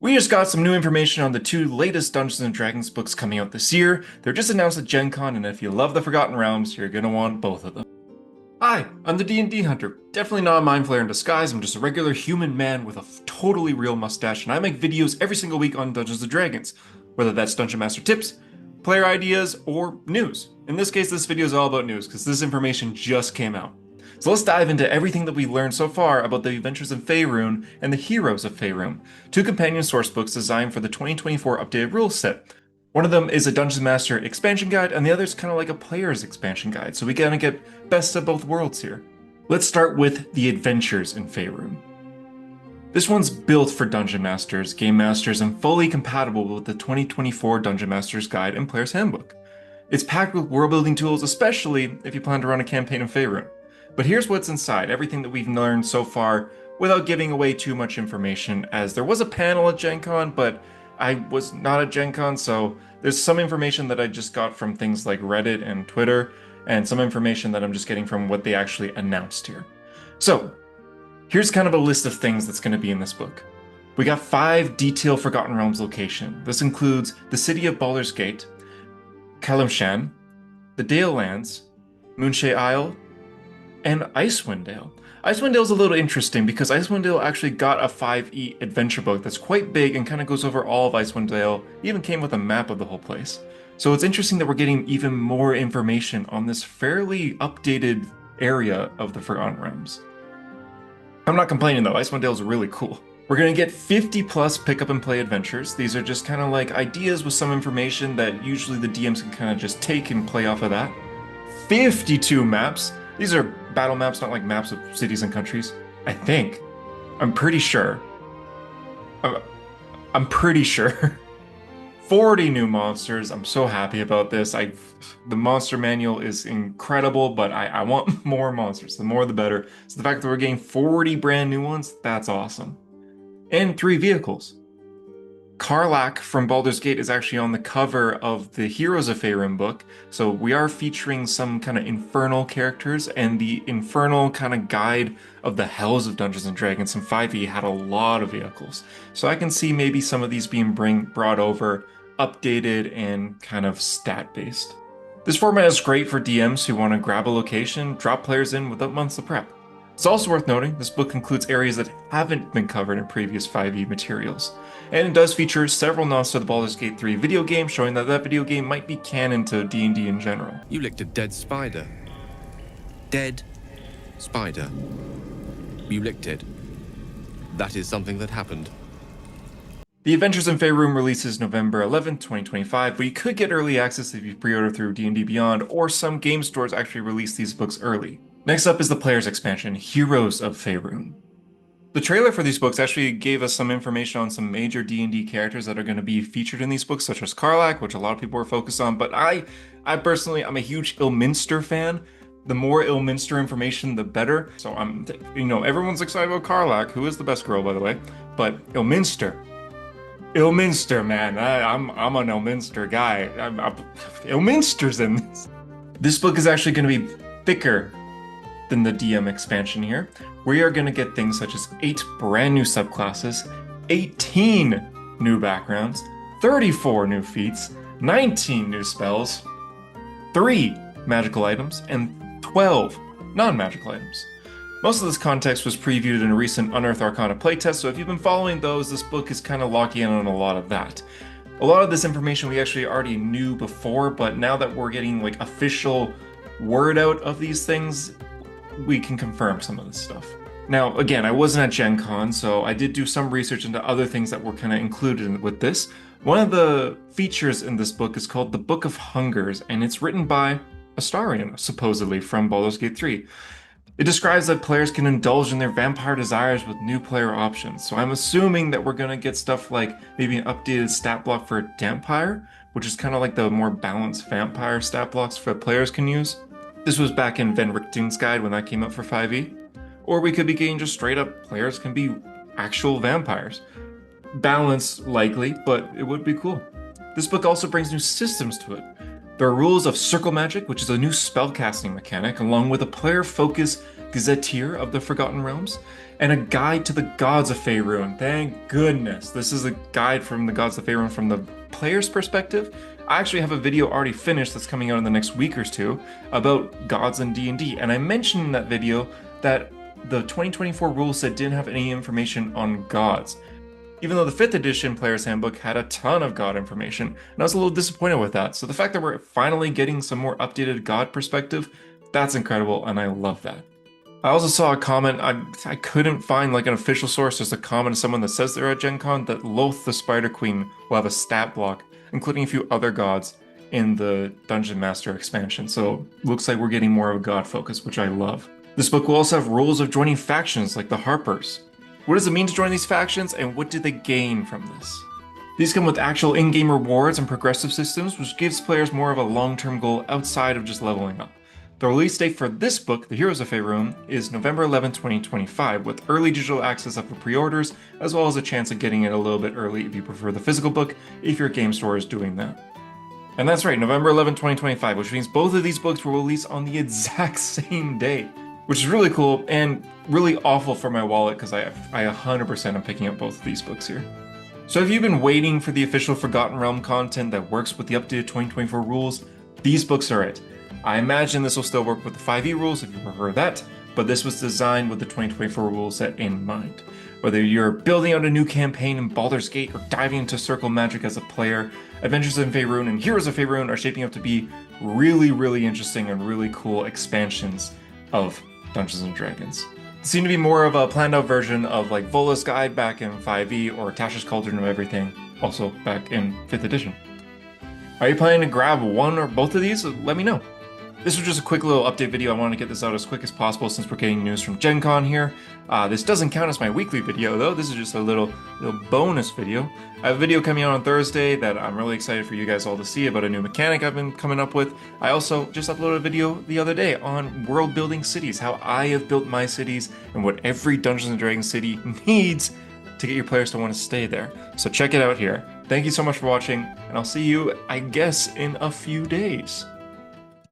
We just got some new information on the two latest Dungeons & Dragons books coming out this year. They're just announced at Gen Con, and if you love the Forgotten Realms, you're gonna want both of them. Hi, I'm the D&D Hunter. Definitely not a mind flayer in disguise, I'm just a regular human man with a totally real mustache, and I make videos every single week on Dungeons & Dragons, whether that's Dungeon Master tips, player ideas, or news. In this case, this video is all about news, because this information just came out. So let's dive into everything that we've learned so far about the Adventures of Faerûn and the Heroes of Faerûn, two companion sourcebooks designed for the 2024 updated rules set. One of them is a Dungeon Master expansion guide, and the other is kind of like a player's expansion guide, so we gotta get best of both worlds here. Let's start with the Adventures in Faerûn. This one's built for Dungeon Masters, Game Masters, and fully compatible with the 2024 Dungeon Master's Guide and Player's Handbook. It's packed with world-building tools, especially if you plan to run a campaign in Faerûn. But here's what's inside, everything that we've learned so far, without giving away too much information, as there was a panel at Gen Con, but I was not at Gen Con, so there's some information that I just got from things like Reddit and Twitter, and some information that I'm just getting from what they actually announced here. So, here's kind of a list of things that's going to be in this book. We got 5 detailed Forgotten Realms locations. This includes the city of Baldur's Gate, Calimshan, the Dale Lands, Moonshae Isle, and Icewind Dale. Icewind Dale is a little interesting because Icewind Dale actually got a 5e adventure book that's quite big and kind of goes over all of Icewind Dale. It even came with a map of the whole place. So it's interesting that we're getting even more information on this fairly updated area of the Forgotten Realms. I'm not complaining though, Icewind Dale is really cool. We're going to get 50 plus pick up and play adventures. These are just kind of like ideas with some information that usually the DMs can kind of just take and play off of that. 52 maps. These are battle maps, not like maps of cities and countries. I think. I'm pretty sure. I'm pretty sure. 40 new monsters. I'm so happy about this. The monster manual is incredible, but I want more monsters. The more the better. So the fact that we're getting 40 brand new ones, that's awesome. And 3 vehicles. Karlach from Baldur's Gate is actually on the cover of the Heroes of Faerûn book, so we are featuring some kind of infernal characters, and the infernal kind of guide of the Hells of Dungeons & Dragons in 5e had a lot of vehicles. So I can see maybe some of these being brought over, updated, and kind of stat-based. This format is great for DMs who want to grab a location, drop players in without months of prep. It's also worth noting, this book includes areas that haven't been covered in previous 5e materials. And it does feature several nods to the Baldur's Gate 3 video game, showing that that video game might be canon to D&D in general. You licked a dead spider. Dead spider. You licked it. That is something that happened. The Adventures in Faerûn releases November 11th, 2025, but you could get early access if you pre-order through D&D Beyond, or some game stores actually release these books early. Next up is the player's expansion, Heroes of Faerûn. The trailer for these books actually gave us some information on some major D&D characters that are going to be featured in these books, such as Karlach, which a lot of people are focused on, but I personally, I'm a huge Ilminster fan. The more Ilminster information, the better. So everyone's excited about Karlach, who is the best girl, by the way, but Ilminster, man, I'm an Ilminster guy. Ilminster's in this. This book is actually going to be thicker than the DM expansion here. We are going to get things such as 8 brand new subclasses, 18 new backgrounds, 34 new feats, 19 new spells, 3 magical items, and 12 non-magical items. Most of this context was previewed in a recent Unearthed Arcana playtest, so if you've been following those, this book is kind of locking in on a lot of that. A lot of this information we actually already knew before, but now that we're getting like official word out of these things, we can confirm some of this stuff. Now, again, I wasn't at Gen Con, so I did do some research into other things that were kind of included with this. One of the features in this book is called the Book of Hungers, and it's written by Astarion, supposedly, from Baldur's Gate 3. It describes that players can indulge in their vampire desires with new player options, so I'm assuming that we're going to get stuff like maybe an updated stat block for Dampire, which is kind of like the more balanced vampire stat blocks for players can use. This was back in Van Richten's guide when that came out for 5e. Or we could be getting just straight up players can be actual vampires. Balanced, likely, but it would be cool. This book also brings new systems to it. There are rules of circle magic, which is a new spellcasting mechanic, along with a player focus Gazetteer of the Forgotten Realms, and a guide to the gods of Faerun. Thank goodness. This is a guide from the gods of Faerun from the player's perspective. I actually have a video already finished that's coming out in the next week or two about gods in D&D, and I mentioned in that video that the 2024 rule set didn't have any information on gods, even though the 5th edition Player's Handbook had a ton of god information, and I was a little disappointed with that. So the fact that we're finally getting some more updated god perspective, that's incredible, and I love that. I also saw a comment, I couldn't find like an official source, just a comment of someone that says they're at Gen Con, that Loth the Spider Queen will have a stat block, including a few other gods in the Dungeon Master expansion. So looks like we're getting more of a god focus, which I love. This book will also have rules of joining factions like the Harpers. What does it mean to join these factions, and what do they gain from this? These come with actual in-game rewards and progressive systems, which gives players more of a long-term goal outside of just leveling up. The release date for this book, The Heroes of Faerûn, is November 11, 2025, with early digital access up for pre-orders, as well as a chance of getting it a little bit early if you prefer the physical book, if your game store is doing that. And that's right, November 11, 2025, which means both of these books will release on the exact same day, which is really cool and really awful for my wallet because I 100% am picking up both of these books here. So if you've been waiting for the official Forgotten Realm content that works with the updated 2024 rules, these books are it. I imagine this will still work with the 5e rules if you prefer that, but this was designed with the 2024 rule set in mind. Whether you're building out a new campaign in Baldur's Gate or diving into Circle Magic as a player, Adventures in Faerun and Heroes of Faerûn are shaping up to be really, really interesting and really cool expansions of Dungeons & Dragons. It seemed to be more of a planned out version of like Vola's Guide back in 5e or Tasha's Cauldron of Everything, also back in 5th edition. Are you planning to grab one or both of these? Let me know. This was just a quick little update video. I wanted to get this out as quick as possible since we're getting news from Gen Con here. This doesn't count as my weekly video though. This is just a little bonus video. I have a video coming out on Thursday that I'm really excited for you guys all to see about a new mechanic I've been coming up with. I also just uploaded a video the other day on world building cities, how I have built my cities and what every Dungeons & Dragons city needs to get your players to want to stay there. So check it out here. Thank you so much for watching, and I'll see you, I guess, in a few days.